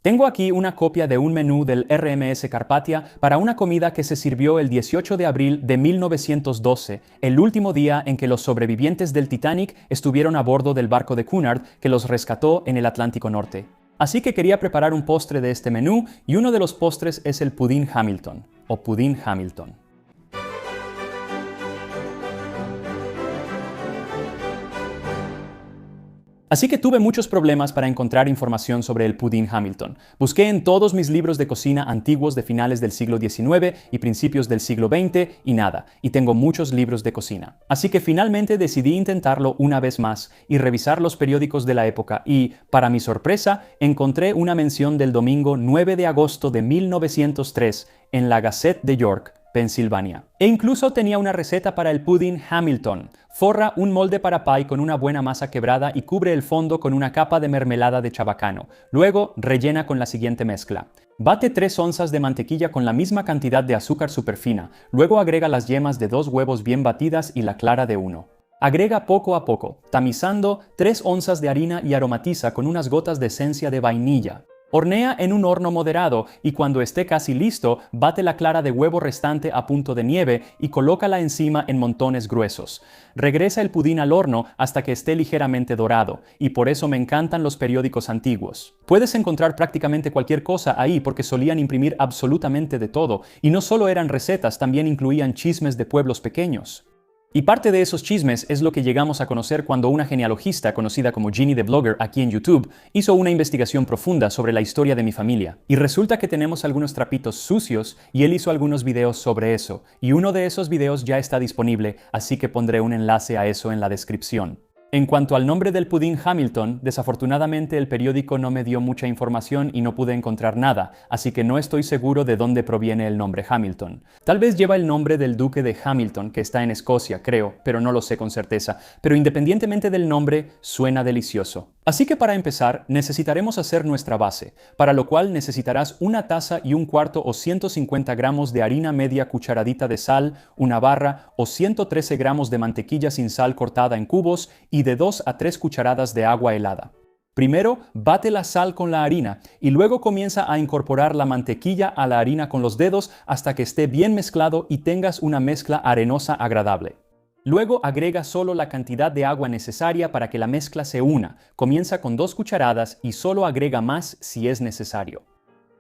Tengo aquí una copia de un menú del RMS Carpathia para una comida que se sirvió el 18 de abril de 1912, el último día en que los sobrevivientes del Titanic estuvieron a bordo del barco de Cunard que los rescató en el Atlántico Norte. Así que quería preparar un postre de este menú y uno de los postres es el pudín Hamilton, o pudín Hamilton. Así que tuve muchos problemas para encontrar información sobre el pudín Hamilton. Busqué en todos mis libros de cocina antiguos de finales del siglo XIX y principios del siglo XX y nada, y tengo muchos libros de cocina. Así que finalmente decidí intentarlo una vez más y revisar los periódicos de la época y, para mi sorpresa, encontré una mención del domingo 9 de agosto de 1903 en la Gazette de York, Pensilvania. E incluso tenía una receta para el pudding Hamilton. Forra un molde para pie con una buena masa quebrada y cubre el fondo con una capa de mermelada de chabacano. Luego, rellena con la siguiente mezcla. Bate 3 onzas de mantequilla con la misma cantidad de azúcar superfina. Luego agrega las yemas de 2 huevos bien batidas y la clara de uno. Agrega poco a poco, tamizando 3 onzas de harina y aromatiza con unas gotas de esencia de vainilla. Hornea en un horno moderado y cuando esté casi listo, bate la clara de huevo restante a punto de nieve y colócala encima en montones gruesos. Regresa el pudín al horno hasta que esté ligeramente dorado, y por eso me encantan los periódicos antiguos. Puedes encontrar prácticamente cualquier cosa ahí porque solían imprimir absolutamente de todo, y no solo eran recetas, también incluían chismes de pueblos pequeños. Y parte de esos chismes es lo que llegamos a conocer cuando una genealogista conocida como Ginny the Blogger aquí en YouTube hizo una investigación profunda sobre la historia de mi familia. Y resulta que tenemos algunos trapitos sucios y él hizo algunos videos sobre eso. Y uno de esos videos ya está disponible, así que pondré un enlace a eso en la descripción. En cuanto al nombre del pudín Hamilton, desafortunadamente el periódico no me dio mucha información y no pude encontrar nada, así que no estoy seguro de dónde proviene el nombre Hamilton. Tal vez lleva el nombre del duque de Hamilton, que está en Escocia, creo, pero no lo sé con certeza. Pero independientemente del nombre, suena delicioso. Así que para empezar, necesitaremos hacer nuestra base, para lo cual necesitarás una taza y un cuarto o 150 gramos de harina media cucharadita de sal, una barra o 113 gramos de mantequilla sin sal cortada en cubos y de 2 a 3 cucharadas de agua helada. Primero, bate la sal con la harina y luego comienza a incorporar la mantequilla a la harina con los dedos hasta que esté bien mezclado y tengas una mezcla arenosa agradable. Luego agrega solo la cantidad de agua necesaria para que la mezcla se una. Comienza con 2 cucharadas y solo agrega más si es necesario.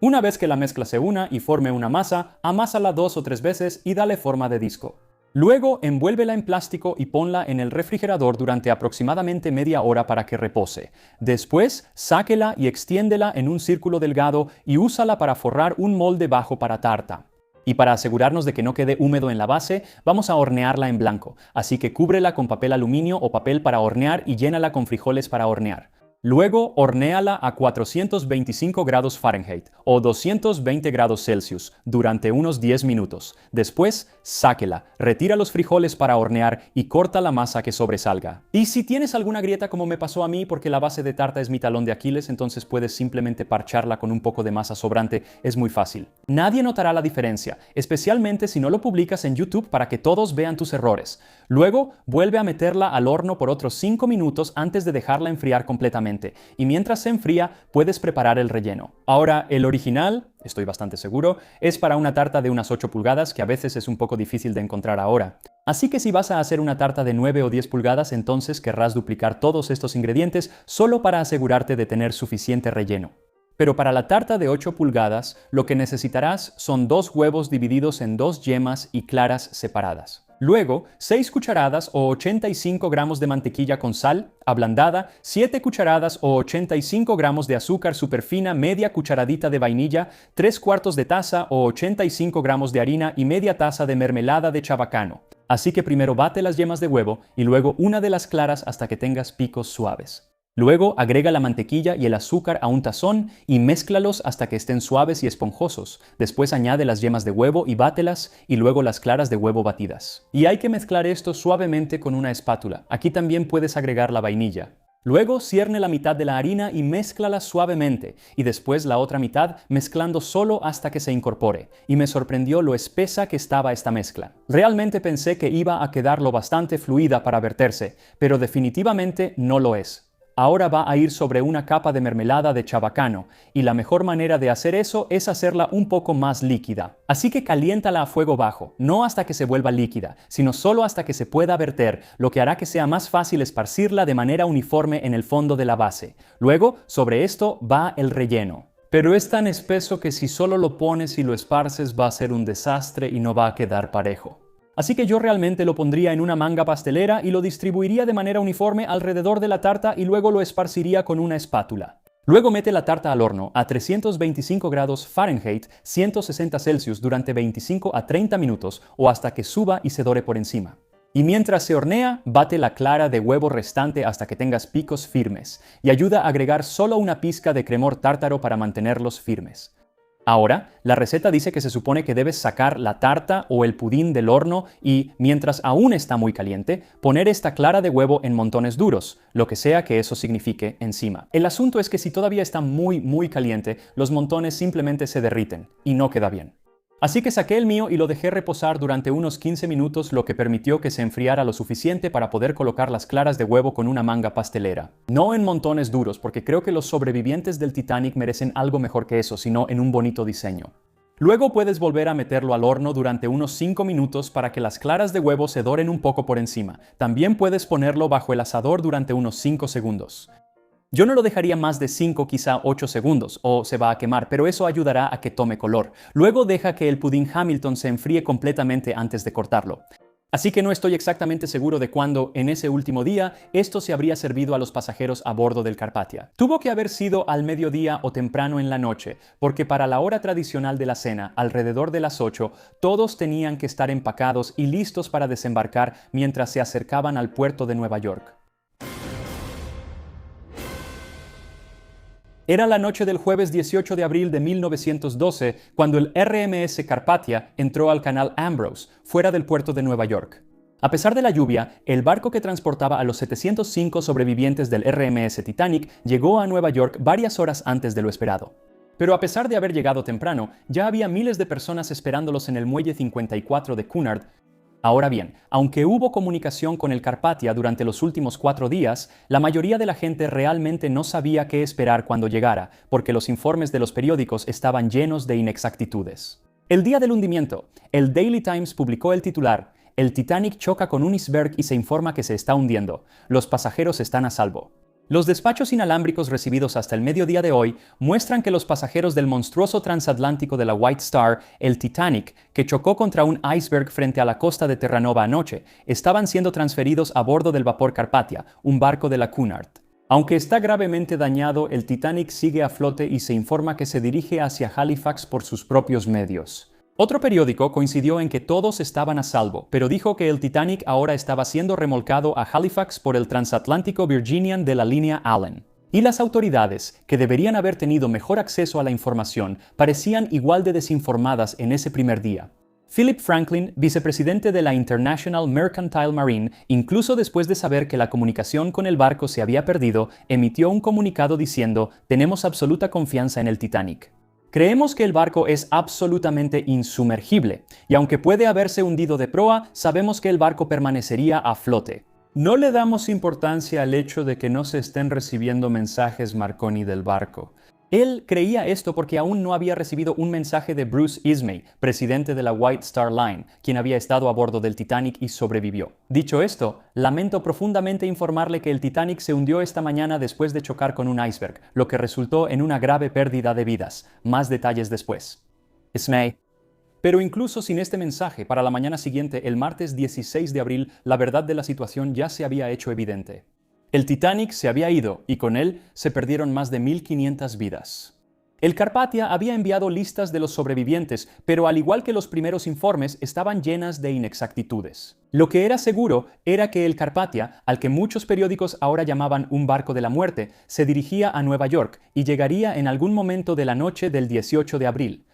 Una vez que la mezcla se una y forme una masa, amásala 2 o 3 veces y dale forma de disco. Luego envuélvela en plástico y ponla en el refrigerador durante aproximadamente media hora para que repose. Después, sáquela y extiéndela en un círculo delgado y úsala para forrar un molde bajo para tarta. Y para asegurarnos de que no quede húmedo en la base, vamos a hornearla en blanco, así que cúbrela con papel aluminio o papel para hornear y llénala con frijoles para hornear. Luego, hornéala a 425 grados Fahrenheit o 220 grados Celsius durante unos 10 minutos. Después, sáquela, retira los frijoles para hornear y corta la masa que sobresalga. Y si tienes alguna grieta como me pasó a mí porque la base de tarta es mi talón de Aquiles, entonces puedes simplemente parcharla con un poco de masa sobrante, es muy fácil. Nadie notará la diferencia, especialmente si no lo publicas en YouTube para que todos vean tus errores. Luego, vuelve a meterla al horno por otros 5 minutos antes de dejarla enfriar completamente. Y mientras se enfría, puedes preparar el relleno. Ahora, el original, estoy bastante seguro, es para una tarta de unas 8 pulgadas que a veces es un poco difícil de encontrar ahora. Así que si vas a hacer una tarta de 9 o 10 pulgadas, entonces querrás duplicar todos estos ingredientes solo para asegurarte de tener suficiente relleno. Pero para la tarta de 8 pulgadas, lo que necesitarás son 2 huevos divididos en 2 yemas y claras separadas. Luego, 6 cucharadas o 85 gramos de mantequilla con sal, ablandada, 7 cucharadas o 85 gramos de azúcar superfina, media cucharadita de vainilla, 3 cuartos de taza o 85 gramos de harina y media taza de mermelada de chabacano. Así que primero bate las yemas de huevo y luego una de las claras hasta que tengas picos suaves. Luego agrega la mantequilla y el azúcar a un tazón y mézclalos hasta que estén suaves y esponjosos. Después añade las yemas de huevo y bátelas y luego las claras de huevo batidas. Y hay que mezclar esto suavemente con una espátula. Aquí también puedes agregar la vainilla. Luego cierne la mitad de la harina y mézclala suavemente, y después la otra mitad mezclando solo hasta que se incorpore. Y me sorprendió lo espesa que estaba esta mezcla. Realmente pensé que iba a quedar lo bastante fluida para verterse, pero definitivamente no lo es. ahora va a ir sobre una capa de mermelada de chabacano, y la mejor manera de hacer eso es hacerla un poco más líquida. Así que caliéntala a fuego bajo, no hasta que se vuelva líquida, sino solo hasta que se pueda verter, lo que hará que sea más fácil esparcirla de manera uniforme en el fondo de la base. Luego, sobre esto va el relleno. Pero es tan espeso que si solo lo pones y lo esparces va a ser un desastre y no va a quedar parejo. Así que yo realmente lo pondría en una manga pastelera y lo distribuiría de manera uniforme alrededor de la tarta y luego lo esparciría con una espátula. Luego mete la tarta al horno a 325 grados Fahrenheit, 160 Celsius durante 25 a 30 minutos o hasta que suba y se dore por encima. Y mientras se hornea, bate la clara de huevo restante hasta que tengas picos firmes y ayuda a agregar solo una pizca de cremor tártaro para mantenerlos firmes. Ahora, la receta dice que se supone que debes sacar la tarta o el pudín del horno y, mientras aún está muy caliente, poner esta clara de huevo en montones duros, lo que sea que eso signifique encima. El asunto es que si todavía está muy caliente, los montones simplemente se derriten y no queda bien. Así que saqué el mío y lo dejé reposar durante unos 15 minutos, lo que permitió que se enfriara lo suficiente para poder colocar las claras de huevo con una manga pastelera. No en montones duros, porque creo que los sobrevivientes del Titanic merecen algo mejor que eso, sino en un bonito diseño. Luego puedes volver a meterlo al horno durante unos 5 minutos para que las claras de huevo se doren un poco por encima. También puedes ponerlo bajo el asador durante unos 5 segundos. Yo no lo dejaría más de 5, quizá 8 segundos, o se va a quemar, pero eso ayudará a que tome color. Luego deja que el pudín Hamilton se enfríe completamente antes de cortarlo. Así que no estoy exactamente seguro de cuándo, en ese último día, esto se habría servido a los pasajeros a bordo del Carpathia. Tuvo que haber sido al mediodía o temprano en la noche, porque para la hora tradicional de la cena, alrededor de las 8, todos tenían que estar empacados y listos para desembarcar mientras se acercaban al puerto de Nueva York. Era la noche del jueves 18 de abril de 1912 cuando el RMS Carpathia entró al canal Ambrose, fuera del puerto de Nueva York. A pesar de la lluvia, el barco que transportaba a los 705 sobrevivientes del RMS Titanic llegó a Nueva York varias horas antes de lo esperado. Pero a pesar de haber llegado temprano, ya había miles de personas esperándolos en el muelle 54 de Cunard. Ahora bien, aunque hubo comunicación con el Carpathia durante los últimos 4 días, la mayoría de la gente realmente no sabía qué esperar cuando llegara, porque los informes de los periódicos estaban llenos de inexactitudes. El día del hundimiento, el Daily Times publicó el titular: "El Titanic choca con un iceberg y se informa que se está hundiendo. Los pasajeros están a salvo". Los despachos inalámbricos recibidos hasta el mediodía de hoy muestran que los pasajeros del monstruoso transatlántico de la White Star, el Titanic, que chocó contra un iceberg frente a la costa de Terranova anoche, estaban siendo transferidos a bordo del vapor Carpathia, un barco de la Cunard. Aunque está gravemente dañado, el Titanic sigue a flote y se informa que se dirige hacia Halifax por sus propios medios. Otro periódico coincidió en que todos estaban a salvo, pero dijo que el Titanic ahora estaba siendo remolcado a Halifax por el transatlántico Virginian de la línea Allen. Y las autoridades, que deberían haber tenido mejor acceso a la información, parecían igual de desinformadas en ese primer día. Philip Franklin, vicepresidente de la International Mercantile Marine, incluso después de saber que la comunicación con el barco se había perdido, emitió un comunicado diciendo: "Tenemos absoluta confianza en el Titanic. Creemos que el barco es absolutamente insumergible, y aunque puede haberse hundido de proa, sabemos que el barco permanecería a flote. No le damos importancia al hecho de que no se estén recibiendo mensajes Marconi del barco". Él creía esto porque aún no había recibido un mensaje de Bruce Ismay, presidente de la White Star Line, quien había estado a bordo del Titanic y sobrevivió. Dicho esto, lamento profundamente informarle que el Titanic se hundió esta mañana después de chocar con un iceberg, lo que resultó en una grave pérdida de vidas. Más detalles después. Ismay. Pero incluso sin este mensaje, para la mañana siguiente, el martes 16 de abril, la verdad de la situación ya se había hecho evidente. El Titanic se había ido y con él se perdieron más de 1.500 vidas. El Carpathia había enviado listas de los sobrevivientes, pero al igual que los primeros informes, estaban llenas de inexactitudes. Lo que era seguro era que el Carpathia, al que muchos periódicos ahora llamaban un barco de la muerte, se dirigía a Nueva York y llegaría en algún momento de la noche del 18 de abril.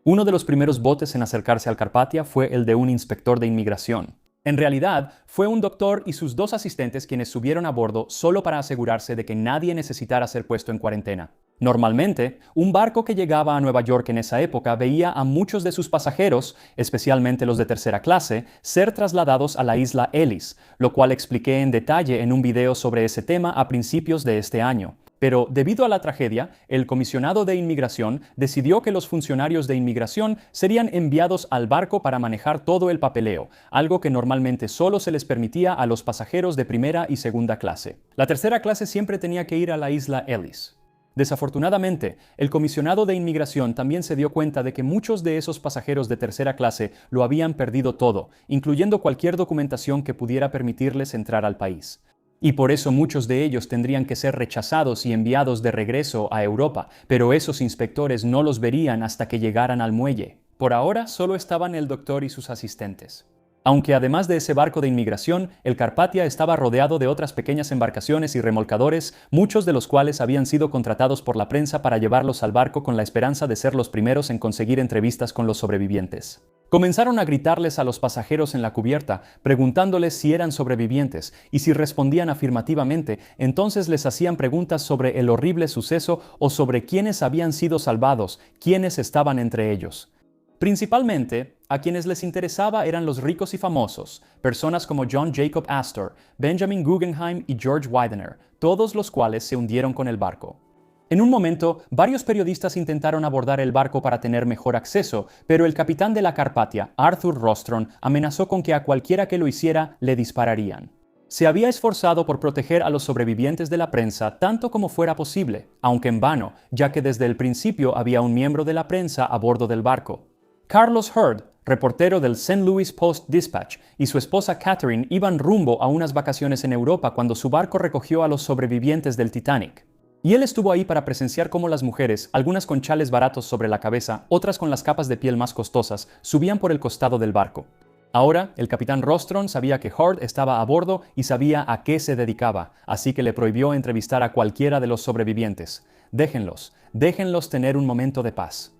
Uno de los primeros botes en acercarse al Carpathia fue el de un inspector de inmigración. En realidad, fue un doctor y sus 2 asistentes quienes subieron a bordo solo para asegurarse de que nadie necesitara ser puesto en cuarentena. Normalmente, un barco que llegaba a Nueva York en esa época veía a muchos de sus pasajeros, especialmente los de tercera clase, ser trasladados a la isla Ellis, lo cual expliqué en detalle en un video sobre ese tema a principios de este año. Pero debido a la tragedia, el comisionado de inmigración decidió que los funcionarios de inmigración serían enviados al barco para manejar todo el papeleo, algo que normalmente solo se les permitía a los pasajeros de primera y segunda clase. La tercera clase siempre tenía que ir a la isla Ellis. Desafortunadamente, el comisionado de inmigración también se dio cuenta de que muchos de esos pasajeros de tercera clase lo habían perdido todo, incluyendo cualquier documentación que pudiera permitirles entrar al país. Y por eso muchos de ellos tendrían que ser rechazados y enviados de regreso a Europa, pero esos inspectores no los verían hasta que llegaran al muelle. Por ahora solo estaban el doctor y sus asistentes. Aunque además de ese barco de inmigración, el Carpathia estaba rodeado de otras pequeñas embarcaciones y remolcadores, muchos de los cuales habían sido contratados por la prensa para llevarlos al barco con la esperanza de ser los primeros en conseguir entrevistas con los sobrevivientes. Comenzaron a gritarles a los pasajeros en la cubierta, preguntándoles si eran sobrevivientes, y si respondían afirmativamente, entonces les hacían preguntas sobre el horrible suceso o sobre quiénes habían sido salvados, quiénes estaban entre ellos. Principalmente, a quienes les interesaba eran los ricos y famosos, personas como John Jacob Astor, Benjamin Guggenheim y George Widener, todos los cuales se hundieron con el barco. En un momento, varios periodistas intentaron abordar el barco para tener mejor acceso, pero el capitán de la Carpathia, Arthur Rostron, amenazó con que a cualquiera que lo hiciera le dispararían. Se había esforzado por proteger a los sobrevivientes de la prensa tanto como fuera posible, aunque en vano, ya que desde el principio había un miembro de la prensa a bordo del barco. Carlos Hurd, reportero del St. Louis Post-Dispatch, y su esposa Catherine iban rumbo a unas vacaciones en Europa cuando su barco recogió a los sobrevivientes del Titanic. Y él estuvo ahí para presenciar cómo las mujeres, algunas con chales baratos sobre la cabeza, otras con las capas de piel más costosas, subían por el costado del barco. Ahora, el capitán Rostron sabía que Hurd estaba a bordo y sabía a qué se dedicaba, así que le prohibió entrevistar a cualquiera de los sobrevivientes. Déjenlos tener un momento de paz.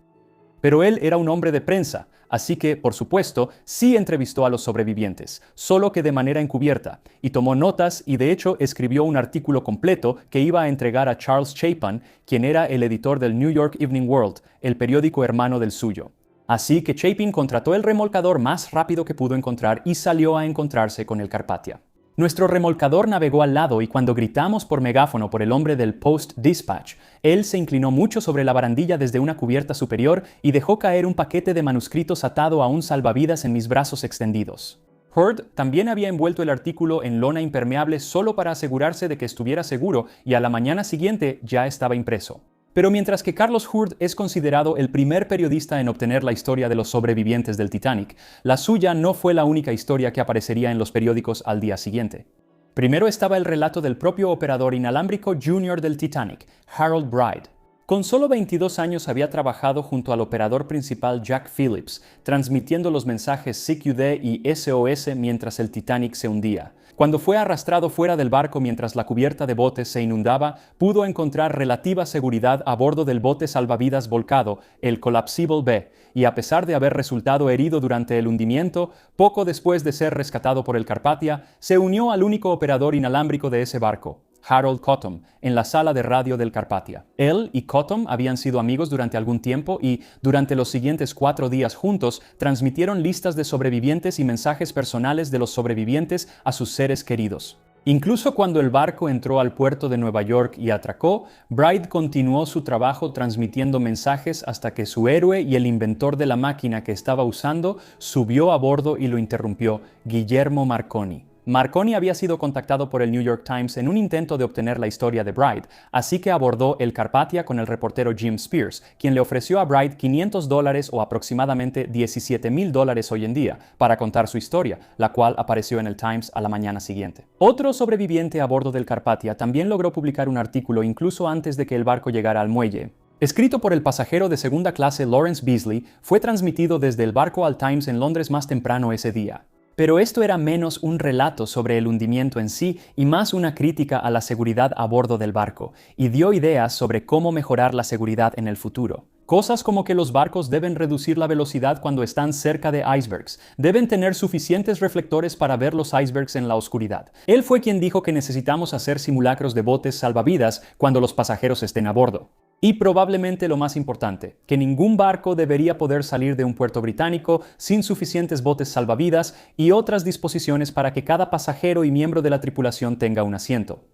Pero él era un hombre de prensa, así que, por supuesto, sí entrevistó a los sobrevivientes, solo que de manera encubierta, y tomó notas y de hecho escribió un artículo completo que iba a entregar a Charles Chapin, quien era el editor del New York Evening World, el periódico hermano del suyo. Así que Chapin contrató el remolcador más rápido que pudo encontrar y salió a encontrarse con el Carpathia. Nuestro remolcador navegó al lado y cuando gritamos por megáfono por el hombre del Post-Dispatch, él se inclinó mucho sobre la barandilla desde una cubierta superior y dejó caer un paquete de manuscritos atado a un salvavidas en mis brazos extendidos. Hurd también había envuelto el artículo en lona impermeable solo para asegurarse de que estuviera seguro y a la mañana siguiente ya estaba impreso. Pero mientras que Carlos Hurd es considerado el primer periodista en obtener la historia de los sobrevivientes del Titanic, la suya no fue la única historia que aparecería en los periódicos al día siguiente. Primero estaba el relato del propio operador inalámbrico junior del Titanic, Harold Bride. Con solo 22 años había trabajado junto al operador principal Jack Phillips, transmitiendo los mensajes CQD y SOS mientras el Titanic se hundía. Cuando fue arrastrado fuera del barco mientras la cubierta de botes se inundaba, pudo encontrar relativa seguridad a bordo del bote salvavidas volcado, el Collapsible B, y a pesar de haber resultado herido durante el hundimiento, poco después de ser rescatado por el Carpathia, se unió al único operador inalámbrico de ese barco, Harold Cottom, en la sala de radio del Carpathia. Él y Cottom habían sido amigos durante algún tiempo y, durante los siguientes 4 días juntos, transmitieron listas de sobrevivientes y mensajes personales de los sobrevivientes a sus seres queridos. Incluso cuando el barco entró al puerto de Nueva York y atracó, Bride continuó su trabajo transmitiendo mensajes hasta que su héroe y el inventor de la máquina que estaba usando subió a bordo y lo interrumpió, Guillermo Marconi. Marconi había sido contactado por el New York Times en un intento de obtener la historia de Bride, así que abordó el Carpathia con el reportero Jim Spears, quien le ofreció a Bride $500 o aproximadamente $17,000 hoy en día para contar su historia, la cual apareció en el Times a la mañana siguiente. Otro sobreviviente a bordo del Carpathia también logró publicar un artículo incluso antes de que el barco llegara al muelle. Escrito por el pasajero de segunda clase Lawrence Beasley, fue transmitido desde el barco al Times en Londres más temprano ese día. Pero esto era menos un relato sobre el hundimiento en sí y más una crítica a la seguridad a bordo del barco, y dio ideas sobre cómo mejorar la seguridad en el futuro. Cosas como que los barcos deben reducir la velocidad cuando están cerca de icebergs, deben tener suficientes reflectores para ver los icebergs en la oscuridad. Él fue quien dijo que necesitamos hacer simulacros de botes salvavidas cuando los pasajeros estén a bordo. Y probablemente lo más importante, que ningún barco debería poder salir de un puerto británico sin suficientes botes salvavidas y otras disposiciones para que cada pasajero y miembro de la tripulación tenga un asiento.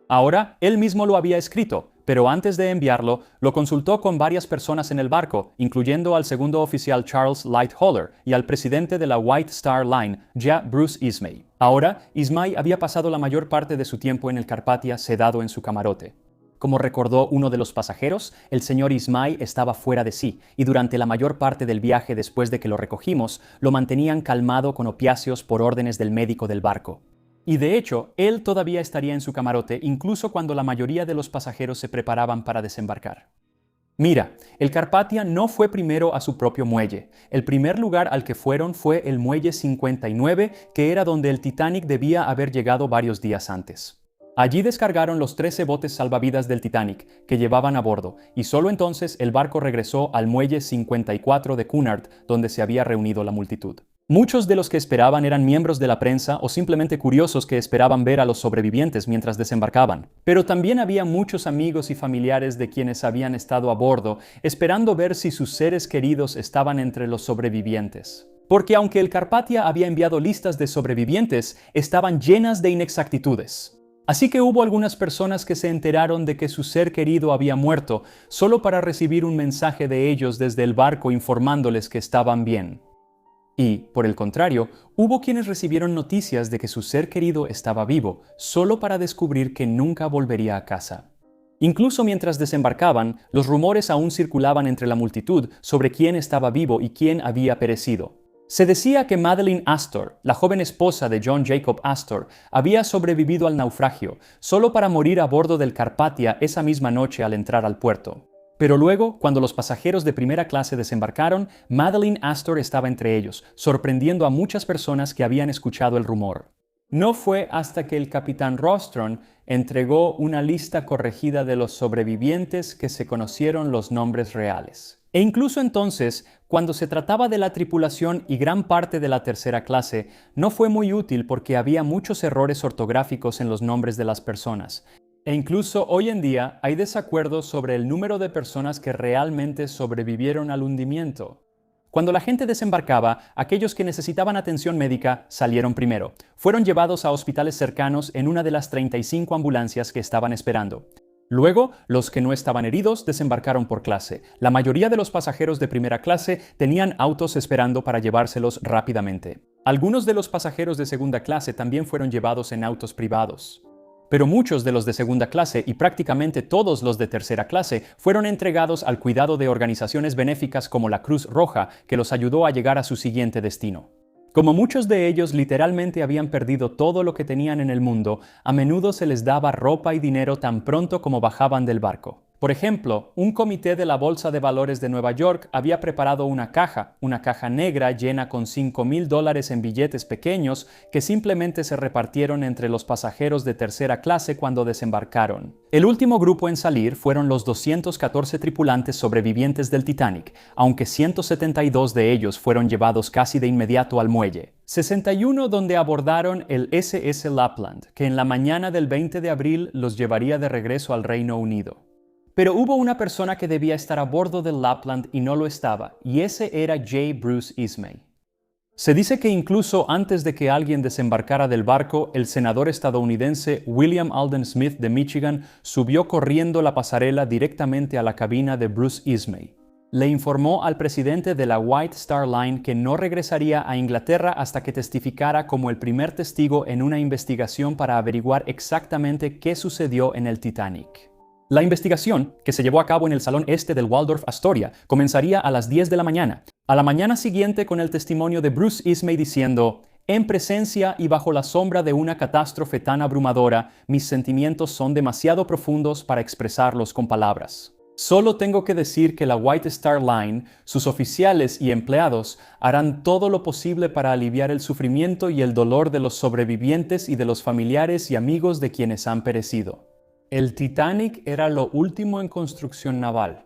Ahora, él mismo lo había escrito, pero antes de enviarlo, lo consultó con varias personas en el barco, incluyendo al segundo oficial Charles Lightoller y al presidente de la White Star Line, ya Bruce Ismay. Ahora, Ismay había pasado la mayor parte de su tiempo en el Carpathia sedado en su camarote. Como recordó uno de los pasajeros, el señor Ismay estaba fuera de sí, y durante la mayor parte del viaje después de que lo recogimos, lo mantenían calmado con opiáceos por órdenes del médico del barco. Y de hecho, él todavía estaría en su camarote incluso cuando la mayoría de los pasajeros se preparaban para desembarcar. Mira, el Carpathia no fue primero a su propio muelle. El primer lugar al que fueron fue el muelle 59, que era donde el Titanic debía haber llegado varios días antes. Allí descargaron los 13 botes salvavidas del Titanic que llevaban a bordo, y solo entonces el barco regresó al muelle 54 de Cunard, donde se había reunido la multitud. Muchos de los que esperaban eran miembros de la prensa o simplemente curiosos que esperaban ver a los sobrevivientes mientras desembarcaban. Pero también había muchos amigos y familiares de quienes habían estado a bordo, esperando ver si sus seres queridos estaban entre los sobrevivientes. Porque aunque el Carpathia había enviado listas de sobrevivientes, estaban llenas de inexactitudes. Así que hubo algunas personas que se enteraron de que su ser querido había muerto, solo para recibir un mensaje de ellos desde el barco informándoles que estaban bien. Y, por el contrario, hubo quienes recibieron noticias de que su ser querido estaba vivo, solo para descubrir que nunca volvería a casa. Incluso mientras desembarcaban, los rumores aún circulaban entre la multitud sobre quién estaba vivo y quién había perecido. Se decía que Madeleine Astor, la joven esposa de John Jacob Astor, había sobrevivido al naufragio, solo para morir a bordo del Carpathia esa misma noche al entrar al puerto. Pero luego, cuando los pasajeros de primera clase desembarcaron, Madeleine Astor estaba entre ellos, sorprendiendo a muchas personas que habían escuchado el rumor. No fue hasta que el capitán Rostron entregó una lista corregida de los sobrevivientes que se conocieron los nombres reales. E incluso entonces, cuando se trataba de la tripulación y gran parte de la tercera clase, no fue muy útil porque había muchos errores ortográficos en los nombres de las personas. E incluso hoy en día hay desacuerdos sobre el número de personas que realmente sobrevivieron al hundimiento. Cuando la gente desembarcaba, aquellos que necesitaban atención médica salieron primero. Fueron llevados a hospitales cercanos en una de las 35 ambulancias que estaban esperando. Luego, los que no estaban heridos desembarcaron por clase. La mayoría de los pasajeros de primera clase tenían autos esperando para llevárselos rápidamente. Algunos de los pasajeros de segunda clase también fueron llevados en autos privados. Pero muchos de los de segunda clase y prácticamente todos los de tercera clase fueron entregados al cuidado de organizaciones benéficas como la Cruz Roja, que los ayudó a llegar a su siguiente destino. Como muchos de ellos literalmente habían perdido todo lo que tenían en el mundo, a menudo se les daba ropa y dinero tan pronto como bajaban del barco. Por ejemplo, un comité de la Bolsa de Valores de Nueva York había preparado una caja negra llena con $5,000 en billetes pequeños que simplemente se repartieron entre los pasajeros de tercera clase cuando desembarcaron. El último grupo en salir fueron los 214 tripulantes sobrevivientes del Titanic, aunque 172 de ellos fueron llevados casi de inmediato al muelle. 61 donde abordaron el SS Lapland, que en la mañana del 20 de abril los llevaría de regreso al Reino Unido. Pero hubo una persona que debía estar a bordo del Lapland y no lo estaba, y ese era J. Bruce Ismay. Se dice que incluso antes de que alguien desembarcara del barco, el senador estadounidense William Alden Smith de Michigan subió corriendo la pasarela directamente a la cabina de Bruce Ismay. Le informó al presidente de la White Star Line que no regresaría a Inglaterra hasta que testificara como el primer testigo en una investigación para averiguar exactamente qué sucedió en el Titanic. La investigación, que se llevó a cabo en el Salón Este del Waldorf Astoria, comenzaría a las 10 de la mañana. A la mañana siguiente con el testimonio de Bruce Ismay diciendo: «En presencia y bajo la sombra de una catástrofe tan abrumadora, mis sentimientos son demasiado profundos para expresarlos con palabras. Solo tengo que decir que la White Star Line, sus oficiales y empleados harán todo lo posible para aliviar el sufrimiento y el dolor de los sobrevivientes y de los familiares y amigos de quienes han perecido». El Titanic era lo último en construcción naval.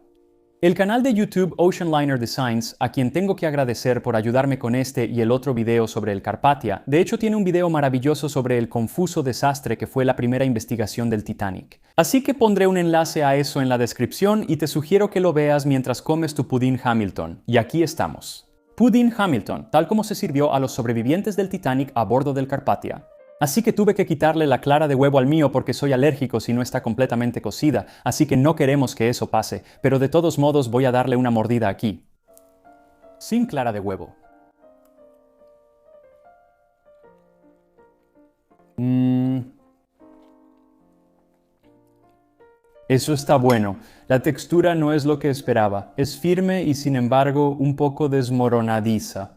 El canal de YouTube Ocean Liner Designs, a quien tengo que agradecer por ayudarme con este y el otro video sobre el Carpathia, de hecho tiene un video maravilloso sobre el confuso desastre que fue la primera investigación del Titanic. Así que pondré un enlace a eso en la descripción y te sugiero que lo veas mientras comes tu pudín Hamilton. Y aquí estamos. Pudín Hamilton, tal como se sirvió a los sobrevivientes del Titanic a bordo del Carpathia. Así que tuve que quitarle la clara de huevo al mío porque soy alérgico si no está completamente cocida, así que no queremos que eso pase, pero de todos modos voy a darle una mordida aquí. Sin clara de huevo. Eso está bueno. La textura no es lo que esperaba. Es firme y sin embargo un poco desmoronadiza.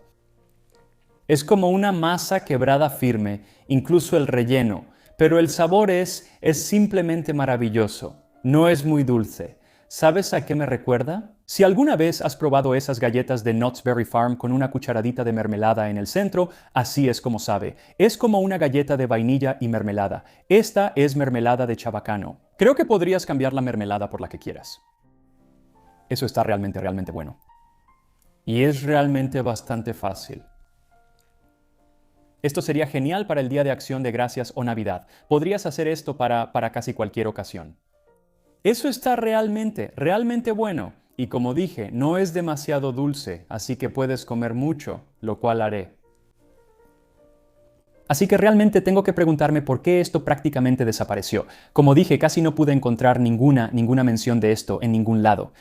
Es como una masa quebrada firme, incluso el relleno, pero el sabor es simplemente maravilloso. No es muy dulce. ¿Sabes a qué me recuerda? Si alguna vez has probado esas galletas de Knott's Berry Farm con una cucharadita de mermelada en el centro, así es como sabe. Es como una galleta de vainilla y mermelada. Esta es mermelada de chabacano. Creo que podrías cambiar la mermelada por la que quieras. Eso está realmente bueno. Y es realmente bastante fácil. Esto sería genial para el Día de Acción de Gracias o Navidad. Podrías hacer esto para casi cualquier ocasión. Eso está realmente bueno. Y como dije, no es demasiado dulce, así que puedes comer mucho, lo cual haré. Así que realmente tengo que preguntarme por qué esto prácticamente desapareció. Como dije, casi no pude encontrar ninguna mención de esto en ningún lado.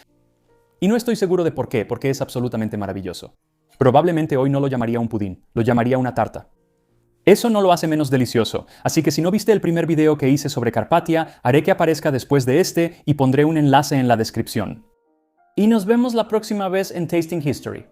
Y no estoy seguro de por qué, porque es absolutamente maravilloso. Probablemente hoy no lo llamaría un pudín, lo llamaría una tarta. Eso no lo hace menos delicioso, así que si no viste el primer video que hice sobre Carpathia, haré que aparezca después de este y pondré un enlace en la descripción. Y nos vemos la próxima vez en Tasting History.